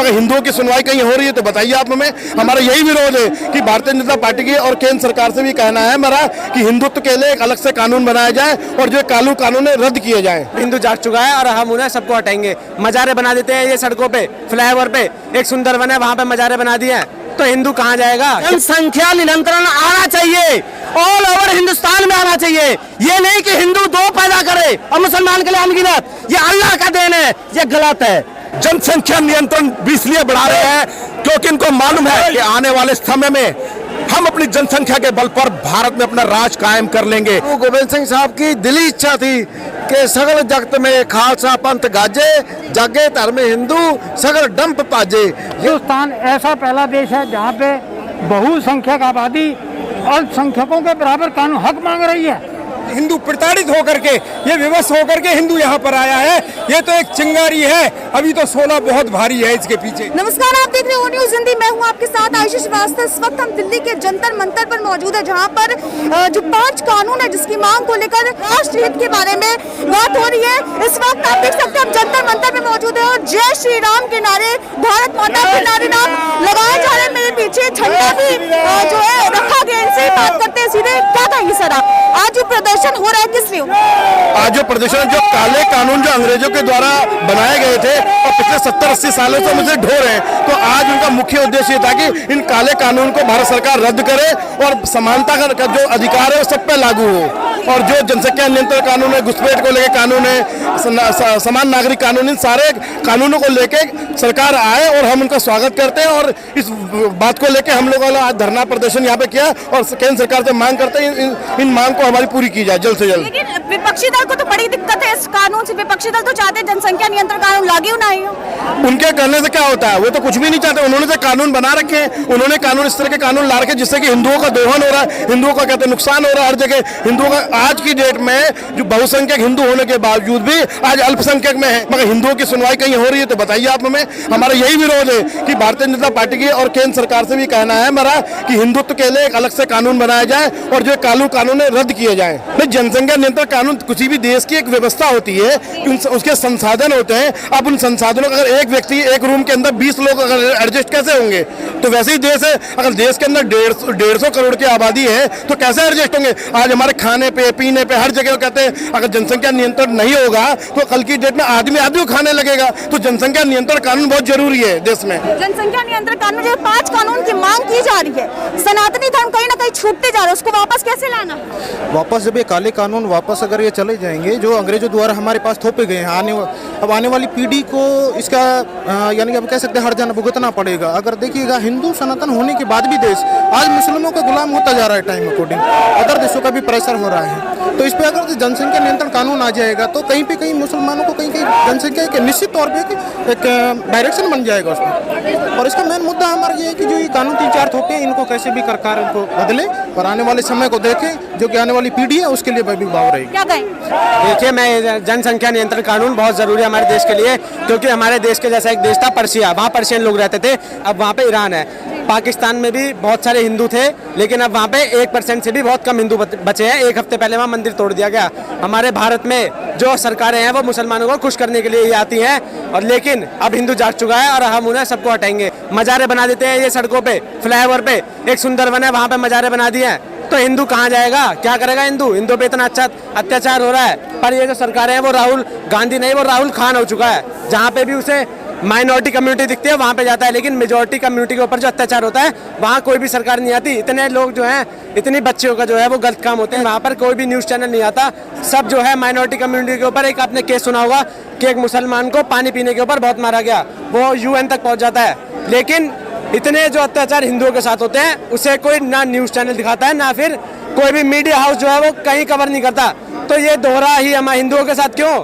मगर हिंदुओं की सुनवाई कहीं हो रही है तो बताइए आप हमें। हमारा यही विरोध है कि भारतीय जनता पार्टी की और केंद्र सरकार से भी कहना है हमारा कि हिंदुत्व के लिए एक अलग से कानून बनाया जाए और जो कानून है रद्द किए जाए। हिंदू जाग चुका है और हम उन्हें सबको हटाएंगे। मजारे बना देते हैं ये सड़कों पे, फ्लाईओवर पे एक सुंदर वन है वहाँ पे मजारे बना दिए हैं, तो हिंदू कहाँ जाएगा। जनसंख्या नियंत्रण आना चाहिए, ऑल ओवर हिंदुस्तान में आना चाहिए। ये नहीं कि हिंदू दो पैदा करे और मुसलमान के लिए अनगिनत, ये अल्लाह का देन है, ये गलत है। जनसंख्या नियंत्रण इसलिए बढ़ा रहे हैं क्योंकि इनको मालूम है कि आने वाले समय में हम अपनी जनसंख्या के बल पर भारत में अपना राज कायम कर लेंगे। गोविंद सिंह साहब की दिली इच्छा थी कि सगल जगत में खालसा पंथ गाजे, जागे धर्म हिंदू सगल डंप पाजे। हिंदुस्तान ऐसा पहला देश है जहाँ पे बहुसंख्यक आबादी अल्पसंख्यकों के बराबर कानून हक मांग रही है। हिंदू प्रताड़ित होकर के, ये विवश होकर के हिंदू यहाँ पर आया है, ये तो एक चिंगारी है। अभी तो 16 बहुत भारी है इसके पीछे। नमस्कार, आप देख रहे हो न्यूज़ हिंदी, मैं हूँ आपके साथ आयशा श्रीवास्तव। इस वक्त हम दिल्ली के जंतर मंतर पर मौजूद है, जहाँ पर जो 5 कानून है जिसकी मांग को लेकर राष्ट्रहित के बारे में बात हो रही है। इस वक्त आप देख सकते हैं हम जंतर मंतर में मौजूद है और जय श्री राम के नारे, भारत माता के नारे लगाए जा रहे हैं। मेरे पीछे झंडा भी जो है रखा गया। इनसे बात करते हैं सीधे, क्या कहेंगे सर आप, आज जो प्रदर्शन हो रहा है किस लिए? आज जो प्रदर्शन, जो काले कानून जो अंग्रेजों के द्वारा बनाए गए थे और पिछले 70-80 सालों से मुझे ढो रहे हैं, तो आज उनका मुख्य उद्देश्य था कि इन काले कानून को भारत सरकार रद्द करे और समानता का जो अधिकार है वो सब पे लागू हो। और जो जनसंख्या नियंत्रण कानून है, घुसपैठ को लेकर कानून है, समान नागरिक कानून, इन सारे कानूनों को लेके सरकार आए और हम उनका स्वागत करते हैं। और इस बात को लेकर हम लोगों ने आज धरना प्रदर्शन यहाँ पे किया और केंद्र सरकार से मांग करते हैं इन मांग को हमारी पूरी की जाए जल्द से जल्द। लेकिन विपक्षी दल को तो बड़ी दिक्कत है इस कानून से। विपक्षी दल तो चाहते हैं जनसंख्या नियंत्रण कानून लागू ना हो। उनके करने से क्या होता है, वो तो कुछ भी नहीं चाहते। उन्होंने तो कानून बना रखे हैं, उन्होंने कानून इस तरह के कानून ला रखे जिससे कि हिंदुओं का दोहन हो रहा है, हिंदुओं का कहते हैं नुकसान हो रहा है हर जगह। हिंदुओं का आज की डेट में जो बहुसंख्यक हिंदू होने के बावजूद भी आज अल्पसंख्यक में है, मगर हिंदुओं की सुनवाई कहीं हो रही है तो बताइए आप हमें। हमारा यही विरोध है कि भारतीय जनता पार्टी की और केंद्र सरकार से भी कहना है हमारा कि हिंदुत्व के लिए एक अलग से कानून बनाया जाए और जो कानून है रद्द किए जाए। जनसंख्या नियंत्रण कानून किसी भी देश की एक व्यवस्था होती है, उसके संसाधन होते हैं। अब उन संसाधनों का अगर एक व्यक्ति एक रूम के अंदर 20 लोग अगर एडजस्ट कैसे होंगे, तो वैसे ही देश है। अगर देश के अंदर 150 करोड़ की आबादी है तो कैसे एडजस्ट होंगे। आज हमारे खाने पे पीने पे हर जगह कहते हैं अगर जनसंख्या नियंत्रण नहीं होगा तो कल की डेट में आदमी खाने लगेगा। तो जनसंख्या नियंत्रण कानून बहुत जरूरी है देश में। जनसंख्या नियंत्रण कानून जो 5 कानून की मांग की जा रही है, सनातनी धर्म कहीं ना कहीं छूटते जा रहा है, उसको वापस कैसे लाना? वापस जब ये काले कानून वापस अगर ये चले जाएंगे जो अंग्रेजों द्वारा हमारे पास थोपे गए हैं, अब आने वाली पीढ़ी को इसका यानी कि अब कह सकते हैं हर्जाना भुगतना पड़ेगा। अगर देखिएगा हिंदू सनातन होने के बाद भी देश आज मुस्लिमों का गुलाम होता जा रहा है टाइम अकॉर्डिंग, अदर देशों का भी प्रेशर हो रहा है। तो इस पर अगर जनसंख्या नियंत्रण कानून आ जाएगा तो कहीं पे कहीं मुसलमानों को कहीं जनसंख्या के निश्चित तौर पर एक डायरेक्शन बन जाएगा उसमें। और इसका मेन मुद्दा हमारा ये है कि जो ये कानून 3-4 थोपे इनको कैसे भी सरकार इनको बदले और आने वाले समय को देखें, जो कि आने वाली पीढ़ी है उसके लिए भी भाव रहेगी। क्या कहें? देखिए, मैं जनसंख्या नियंत्रण कानून बहुत जरूरी है हमारे देश के लिए, क्योंकि हमारे देश के जैसा एक देश था पर्शिया, वहाँ पर्शियन लोग रहते थे, अब वहाँ पे ईरान है। पाकिस्तान में भी बहुत सारे हिंदू थे, लेकिन अब वहाँ पे 1% से भी बहुत कम हिंदू बचे हैं। 1 हफ्ते पहले वहाँ मंदिर तोड़ दिया गया। हमारे भारत में जो सरकारें हैं वो मुसलमानों को खुश करने के लिए ही आती हैं, और लेकिन अब हिंदू जाग चुका है और हम उन्हें सबको हटाएंगे। मजारे बना देते हैं ये सड़कों पे, फ्लाईओवर पे एक सुंदर वन है वहाँ पे मजारे बना दिए हैं, तो हिंदू कहाँ जाएगा, क्या करेगा हिंदू पे इतना अच्छा अत्याचार हो रहा है। पर ये जो सरकारें हैं वो राहुल गांधी नहीं, वो राहुल खान हो चुका है। जहाँ पे भी उसे माइनॉरिटी कम्युनिटी दिखती है वहाँ पे जाता है, लेकिन मेजॉरिटी कम्युनिटी के ऊपर जो अत्याचार होता है वहाँ कोई भी सरकार नहीं आती। इतने लोग जो हैं, इतनी बच्चियों का जो है वो गलत काम होते हैं, वहाँ पर कोई भी न्यूज़ चैनल नहीं आता। सब जो है माइनॉरिटी कम्युनिटी के ऊपर। एक आपने केस सुना होगा कि एक मुसलमान को पानी पीने के ऊपर बहुत मारा गया, वो UN तक पहुँच जाता है। लेकिन इतने जो अत्याचार हिंदुओं के साथ होते हैं उसे कोई ना न्यूज़ चैनल दिखाता है, ना फिर कोई भी मीडिया हाउस जो है वो कहीं कवर नहीं करता। तो ये दोहरा ही हमारे हिंदुओं के साथ क्यों?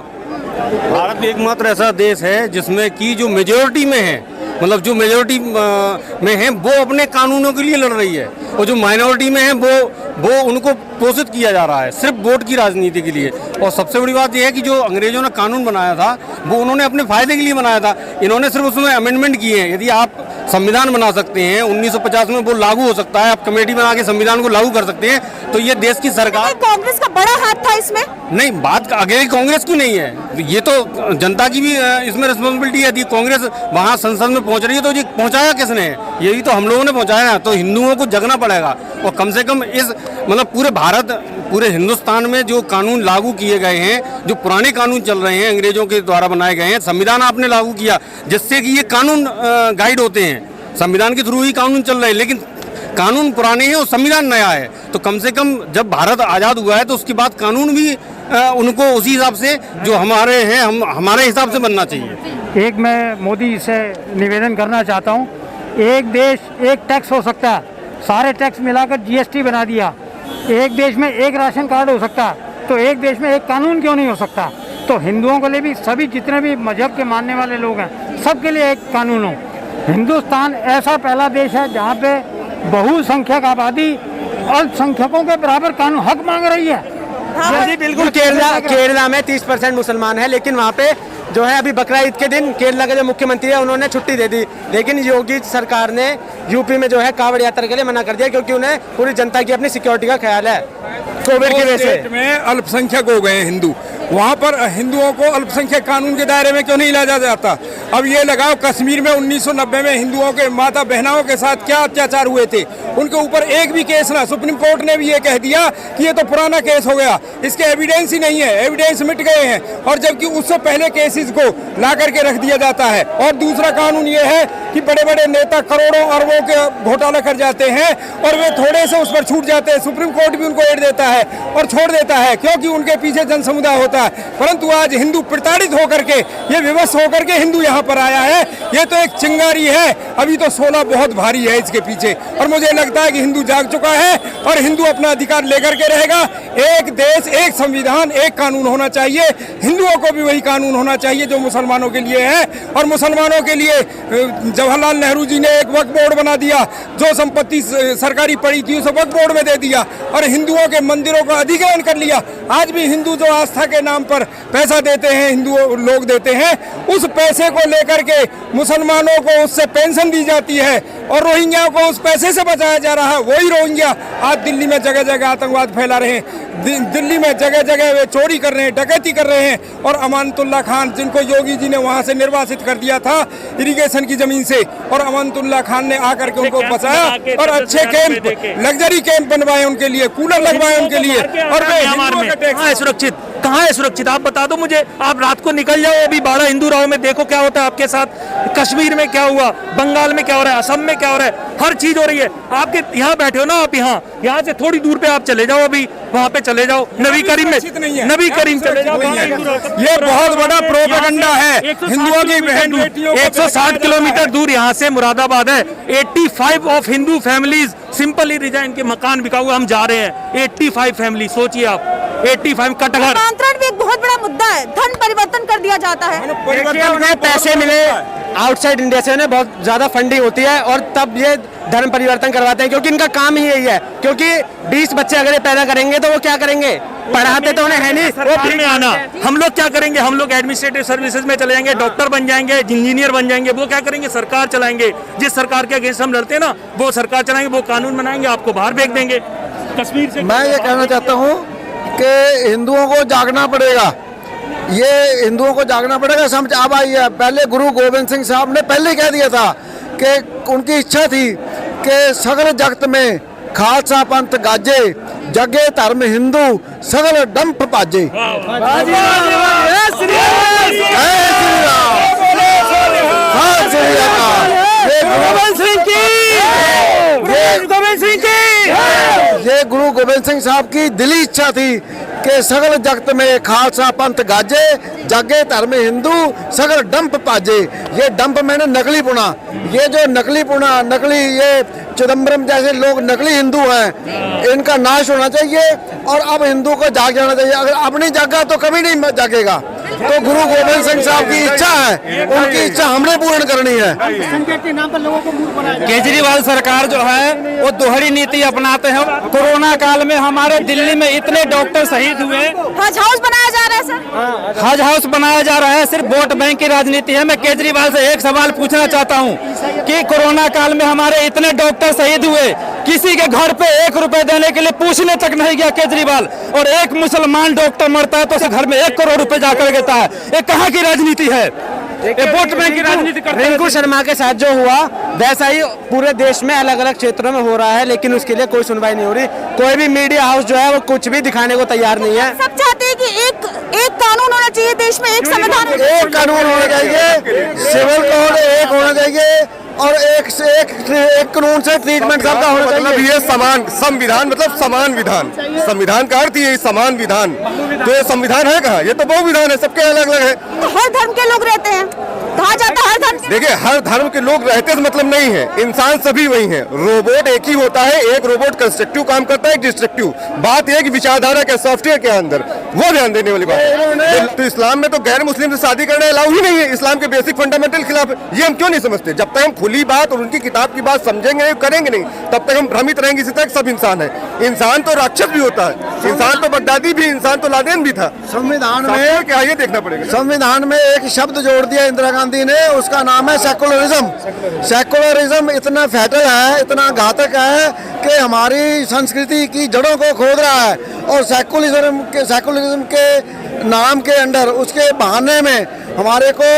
भारत भी एकमात्र ऐसा देश है जिसमें कि जो मेजोरिटी में है, मतलब जो मेजोरिटी में है वो अपने कानूनों के लिए लड़ रही है, और जो माइनॉरिटी में है वो उनको पोषित किया जा रहा है सिर्फ वोट की राजनीति के लिए। और सबसे बड़ी बात यह है कि जो अंग्रेजों ने कानून बनाया था वो उन्होंने अपने फायदे के लिए बनाया था, इन्होंने सिर्फ उसमें अमेंडमेंट किए हैं। यदि आप संविधान बना सकते हैं, 1950 में वो लागू हो सकता है, आप कमेटी बना के संविधान को लागू कर सकते हैं। तो ये देश की सरकार, कांग्रेस का बड़ा हाथ था इसमें। नहीं, बात आगे कांग्रेस की नहीं है, ये तो जनता की भी इसमें रिस्पॉन्सिबिलिटी है। कांग्रेस वहाँ संसद में पहुंच रही है तो ये पहुंचाया किसने है? यही तो हम लोगों ने पहुंचाया है। तो हिंदुओं को जगना पड़ेगा और कम से कम इस मतलब पूरे भारत, पूरे हिंदुस्तान में जो कानून लागू किए गए हैं, जो पुराने कानून चल रहे हैं, अंग्रेजों के द्वारा बनाए गए हैं, संविधान आपने लागू किया जिससे कि ये कानून गाइड होते हैं, संविधान के थ्रू ही कानून चल रहे हैं, लेकिन कानून पुराने हैं और संविधान नया है। तो कम से कम जब भारत आज़ाद हुआ है तो उसके बाद कानून भी उनको उसी हिसाब से जो हमारे हैं, हमारे हिसाब से बनना चाहिए। एक मैं मोदी से निवेदन करना चाहता हूँ, एक देश एक टैक्स हो सकता है, सारे टैक्स मिलाकर जीएसटी बना दिया। एक देश में एक राशन कार्ड हो सकता है, तो एक देश में एक कानून क्यों नहीं हो सकता? तो हिंदुओं के लिए भी, सभी जितने भी मजहब के मानने वाले लोग हैं, सबके लिए एक कानून हो। हिंदुस्तान ऐसा पहला देश है जहाँ पे बहुसंख्यक आबादी अल्पसंख्यकों के बराबर कानून हक मांग रही है। जी बिल्कुल, केरला में 30% मुसलमान है, लेकिन वहाँ पे जो है अभी बकरा ईद के दिन केरला के जो मुख्यमंत्री है उन्होंने छुट्टी दे दी, लेकिन योगी सरकार ने यूपी में जो है कांवड़ यात्रा के लिए मना कर दिया, क्योंकि उन्हें पूरी जनता की अपनी सिक्योरिटी का ख्याल है। कोविड की वजह से में अल्पसंख्यक हो गए हैं हिंदू, वहाँ पर हिंदुओं को अल्पसंख्यक कानून के दायरे में क्यों नहीं लाया जाता? अब ये लगाओ, कश्मीर में 1990 में हिंदुओं के माता बहनों के साथ क्या अत्याचार हुए थे, उनके ऊपर एक भी केस ना, सुप्रीम कोर्ट ने भी ये कह दिया कि ये तो पुराना केस हो गया, इसके एविडेंस ही नहीं है, एविडेंस मिट गए हैं, और जबकि उससे पहले केसेस को ला करके रख दिया जाता है। और दूसरा कानून ये है कि बड़े बड़े नेता करोड़ों अरबों के घोटाला कर जाते हैं और वे थोड़े से उस पर छूट जाते हैं, सुप्रीम कोर्ट भी उनको एड देता है और छोड़ देता है, क्योंकि उनके पीछे जन समुदाय होता है। परंतु आज हिंदू प्रताड़ित होकर के, ये विवश होकर के हिंदू यहाँ पर आया है, ये तो एक चिंगारी है, अभी तो 16 बहुत भारी है इसके पीछे। और मुझे लगता है कि हिंदू जाग चुका है और हिंदू अपना अधिकार लेकर के रहेगा। एक देश, एक संविधान, एक कानून होना चाहिए, हिंदुओं को भी वही कानून होना चाहिए जो मुसलमानों के लिए है। और मुसलमानों के लिए जवाहरलाल नेहरू जी ने एक वक्फ बोर्ड बना दिया, जो संपत्ति सरकारी पड़ी थी उसे वक्फ बोर्ड में दे दिया, और हिंदुओं के मंदिरों का अधिग्रहण कर लिया। आज भी हिंदू जो आस्था के नाम पर पैसा देते हैं, हिंदू लोग देते हैं, उस पैसे को लेकर के मुसलमानों को उससे पेंशन दी जाती है और रोहिंग्या को उस पैसे से बचाया जा रहा है। वही रोहिंग्या आज दिल्ली में जगह जगह आतंकवाद फैला रहे हैं, दिल्ली में जगह जगह वे चोरी कर रहे हैं, डकैती कर रहे हैं। और अमानतुल्लाह खान, जिनको योगी जी ने वहां से निर्वासित कर दिया था इरिगेशन की जमीन से, और अमानतुल्लाह खान ने आकर के उनको बचाया और अच्छे कैंप, लग्जरी कैंप बनवाए उनके लिए, कूलर लगवाए उनके लिए। और वे सुरक्षित कहाँ है सुरक्षित? आप बता दो मुझे। आप रात को निकल जाओ अभी बाड़ा हिंदू राव में, देखो क्या होता है आपके साथ। कश्मीर में क्या हुआ, बंगाल में क्या हो रहा है, असम में क्या हो रहा है, हर चीज हो रही है। आपके यहाँ बैठे हो ना, आप यहाँ से थोड़ी दूर पे आप चले जाओ, अभी वहाँ पे चले जाओ, नबी करीम में, नबी करीम चले जाओ। ये बहुत बड़ा प्रोपेगेंडा है हिंदुओं की बहन। 160 किलोमीटर दूर यहाँ से मुरादाबाद है। 85 of Hindu families simply resign के मकान बिका हुआ, हम जा रहे हैं। 85 फैमिली, सोचिए आप, 85 कटघर। भी एक बहुत बड़ा मुद्दा है, धन परिवर्तन कर दिया जाता है। उन्हें पैसे मिले आउटसाइड इंडिया से, उन्हें बहुत ज्यादा फंडिंग होती है और तब ये धर्म परिवर्तन करवाते हैं, क्योंकि इनका काम ही यही है। क्योंकि 20 बच्चे अगर ये पैदा करेंगे तो वो क्या करेंगे? पढ़ाते तो उन्हें है नहीं, वो फिर में आना। हम लोग क्या करेंगे? हम लोग एडमिनिस्ट्रेटिव सर्विसेज में चले जाएंगे, डॉक्टर बन जाएंगे, इंजीनियर बन जाएंगे। वो क्या करेंगे? सरकार चलाएंगे। जिस सरकार के अगेंस्ट हम लड़ते हैं ना, वो सरकार चलाएंगे, वो कानून बनाएंगे, आपको बाहर फेंक देंगे। कश्मीर से मैं ये कहना चाहता हूँ कि हिंदुओं को जागना पड़ेगा, ये हिंदुओं को जागना पड़ेगा। समझ अब आई है। पहले गुरु गोविंद सिंह साहब ने पहले कह दिया था कि उनकी इच्छा थी कि सगल जगत में खालसा पंथ गाजे, जगे धर्म हिंदू सगल डंप पाजे। ये गुरु गोविंद सिंह साहब की दिली इच्छा थी कि सगल जगत में खालसा पंथ गाजे, जागे धर्म हिंदू सगल डंप पाजे। ये डंप मैंने नकली पुना, ये जो नकली पुना, नकली ये चिदम्बरम जैसे लोग नकली हिंदू हैं, इनका नाश होना चाहिए और अब हिंदू को जाग जाना चाहिए। अगर अब नहीं जागा तो कभी नहीं जागेगा। तो गुरु गोविंद सिंह साहब की इच्छा है, उनकी इच्छा हमने पूर्ण करनी है। केजरीवाल सरकार जो है वो दोहरी नीति अपनाते हैं। कोरोना काल में हमारे दिल्ली में इतने डॉक्टर शहीद हुए। हज हाउस बनाया जा रहा है सर, हज हाउस बनाया जा रहा है, सिर्फ वोट बैंक की राजनीति है। मैं केजरीवाल से एक सवाल पूछना चाहता हूं कि कोरोना काल में हमारे इतने डॉक्टर शहीद हुए, किसी के घर पे 1 रुपए देने के लिए पूछने तक नहीं गया केजरीवाल, और एक मुसलमान डॉक्टर मरता है तो उसे घर में 1 करोड़ रुपए जाकर देता है। ये कहाँ की राजनीति है? ये वोट बैंक की राजनीति करते हैं। रिंकू शर्मा के साथ जो हुआ वैसा ही पूरे देश में अलग अलग क्षेत्रों में हो रहा है, लेकिन उसके लिए कोई सुनवाई नहीं हो रही। कोई भी मीडिया हाउस जो है वो कुछ भी दिखाने को तैयार नहीं है। सब चाहते हैं कि एक कानून होना चाहिए देश में, एक संविधान, एक कानून होना चाहिए, सिविल कोड एक होना चाहिए, और एक कानून से ट्रीटमेंट सबका होना चाहिए। मतलब ये समान संविधान, मतलब समान विधान, संविधान का अर्थ ये समान विधान। तो ये संविधान है कहाँ? ये तो बहु विधान है, सबके अलग अलग है। तो हर धर्म के लोग रहते हैं, कहा जाता है हर धर्म के। देखिए, हर धर्म के लोग रहते तो मतलब नहीं है, इंसान सभी वही हैं। रोबोट एक ही होता है, एक रोबोट कंस्ट्रक्टिव काम करता है, एक डिस्ट्रक्टिव। बात एक विचारधारा के सॉफ्टवेयर के अंदर, वो ध्यान देने वाली बात है। तो इस्लाम में तो गैर मुस्लिम से शादी करना अलाउ ही नहीं है, इस्लाम के बेसिक फंडामेंटल खिलाफ है। ये हम क्यों नहीं समझते? जब तक हम खुली बात और उनकी किताब की बात समझेंगे नहीं, करेंगे नहीं, तब तक हम भ्रमित रहेंगे इसी तक सब इंसान है। इंसान तो राक्षस भी होता है, इंसान तो बगदादी भी, इंसान तो लादेन भी था। संविधान में क्या ये देखना पड़ेगा। संविधान में एक शब्द जोड़ दिया इंदिरा गांधी ने, उसका नाम है सेकुलरिज्म। सेकुलरिज्म इतना फैटल है, इतना घातक है कि हमारी संस्कृति की जड़ों को खोद रहा है, और सेकुलरिज्म के नाम के अंडर, उसके बहाने में हमारे को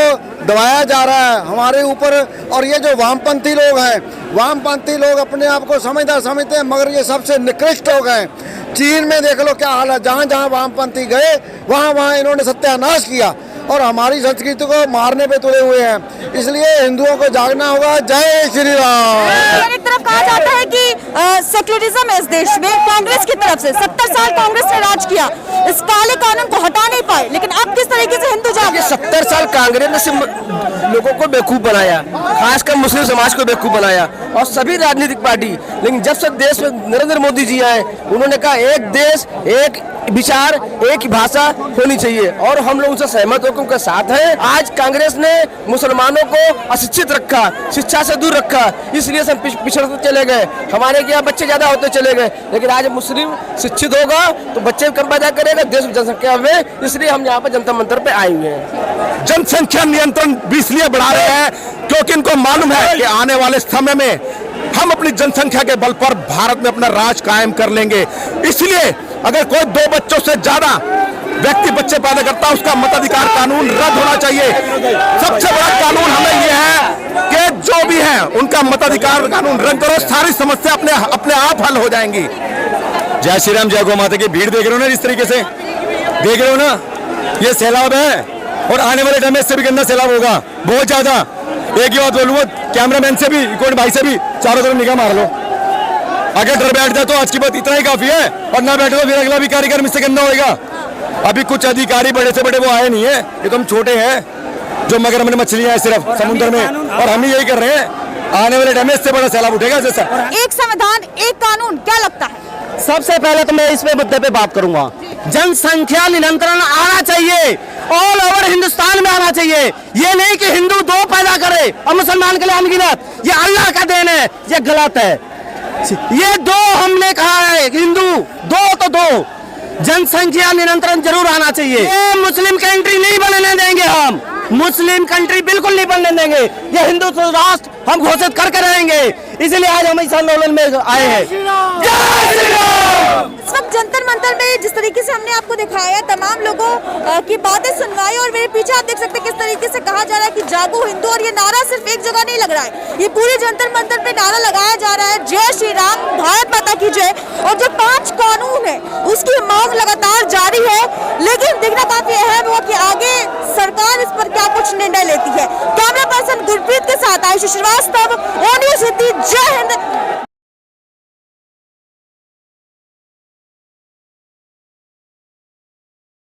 दबाया जा रहा है हमारे ऊपर। और ये जो वामपंथी लोग हैं, वामपंथी लोग अपने आप को समझदार समझते हैं, मगर ये सबसे निकृष्ट लोग हैं। चीन में देख लो क्या हाल है, जहाँ जहाँ वामपंथी गए वहाँ वहाँ इन्होंने सत्यानाश किया और हमारी संस्कृति को मारने पे तुले हुए हैं। इसलिए हिंदुओं को जागना होगा। जय श्री राम। एक तरफ कहा जाता है कि सेक्युलरिज्म है इस देश में, कांग्रेस की तरफ से 70 साल कांग्रेस ने राज किया, इस काले कानून को हटा नहीं पाए, लेकिन अब किस तरीके से हिंदू जाग? 70 साल कांग्रेस ने सिर्फ लोगों को बेवकूफ बनाया, खासकर मुस्लिम समाज को बेवकूफ बनाया, और सभी राजनीतिक पार्टी। लेकिन जब से देश में नरेंद्र मोदी जी आए, उन्होंने कहा एक देश, एक विचार, एक भाषा होनी चाहिए, और हम लोग उनसे सहमत होकर उनके साथ हैं। आज कांग्रेस ने मुसलमानों को अशिक्षित रखा, शिक्षा से दूर रखा, इसलिए सब पिछड़ते चले गए। हमारे यहाँ बच्चे ज्यादा होते चले गए, लेकिन आज मुस्लिम शिक्षित होगा तो बच्चे कम पैदा करेगा देश की जनसंख्या में, इसलिए हम यहाँ पर जनता मंत्र पे आए हुए हैं। जनसंख्या नियंत्रण भी इसलिए बढ़ा रहे हैं क्योंकि इनको मालूम है कि आने वाले समय में हम अपनी जनसंख्या के बल पर भारत में अपना राज कायम कर लेंगे। इसलिए अगर कोई 2 बच्चों से ज्यादा व्यक्ति बच्चे पैदा करता है, उसका मताधिकार कानून रद्द होना चाहिए। सबसे बड़ा कानून हमें यह है कि जो भी है उनका मताधिकार कानून रद्द करो, सारी समस्या अपने आप हल हो जाएंगी। जय श्री राम, जय गौ माता की। भीड़ देख रहे हो ना, इस तरीके से देख रहे हो ना, ये सैलाब है, और आने वाले टाइम में इससे भी गंदा सैलाब होगा, बहुत ज्यादा। एक ही बात बोलूंगा, कैमरामैन से भी, रिकॉर्ड भाई से भी, चारों तरफ निगाह मार लो। अगर डर बैठ जाए तो आज की बात इतना ही काफी है, और ना बैठे तो फिर अगला भी कार्यक्रम इससे गंदा होगा। अभी कुछ अधिकारी बड़े से बड़े वो आए नहीं है, ये तो हम छोटे हैं जो मगर में मछलियां हैं सिर्फ समुद्र में, और हम ही यही कर रहे हैं। आने वाले टाइम में इससे बड़ा सैलाब उठेगा जैसा। एक संविधान, एक कानून, क्या लगता है? सबसे पहले तो मैं इस पे मुद्दे पे बात करूंगा। जनसंख्या नियंत्रण आना चाहिए, ऑल ओवर हिंदुस्तान में आना चाहिए। ये नहीं कि हिंदू 2 पैदा करे और मुसलमान के लिए अनगिनत, ये अल्लाह का देन है, ये गलत है। ये 2 हमने कहा है, हिंदू 2 तो 2। जनसंख्या नियंत्रण जरूर आना चाहिए। ये मुस्लिम कंट्री नहीं बनने देंगे हम, मुस्लिम कंट्री बिल्कुल नहीं बनने देंगे। ये हिंदू राष्ट्र हम घोषित करके रहेंगे, इसलिए आज हम इस आंदोलन में आए हैं। जय श्री राम। इस वक्त जंतर मंतर में जिस तरीके से हमने आपको दिखाया, तमाम लोगों की बातें सुनवाई, और मेरे पीछे आप देख सकते हैं किस तरीके से कहा जा रहा है कि जागो हिंदू, और ये नारा सिर्फ एक जगह नहीं लग रहा है, ये पूरे जंतर मंतर पे नारा लगाया जा रहा है, जय श्री राम, भारत माता की जय। और जो 5 कानून है उसकी मांग लगातार जारी है, लेकिन देखना काफी अहम हुआ कि आगे सरकार इस पर क्या कुछ निर्णय लेती है। कैमरा पर्सन गुरप्रीत के साथ आयुष श्रीवास्तव, ओ न्यूज़ हिंदी। जय हिंद,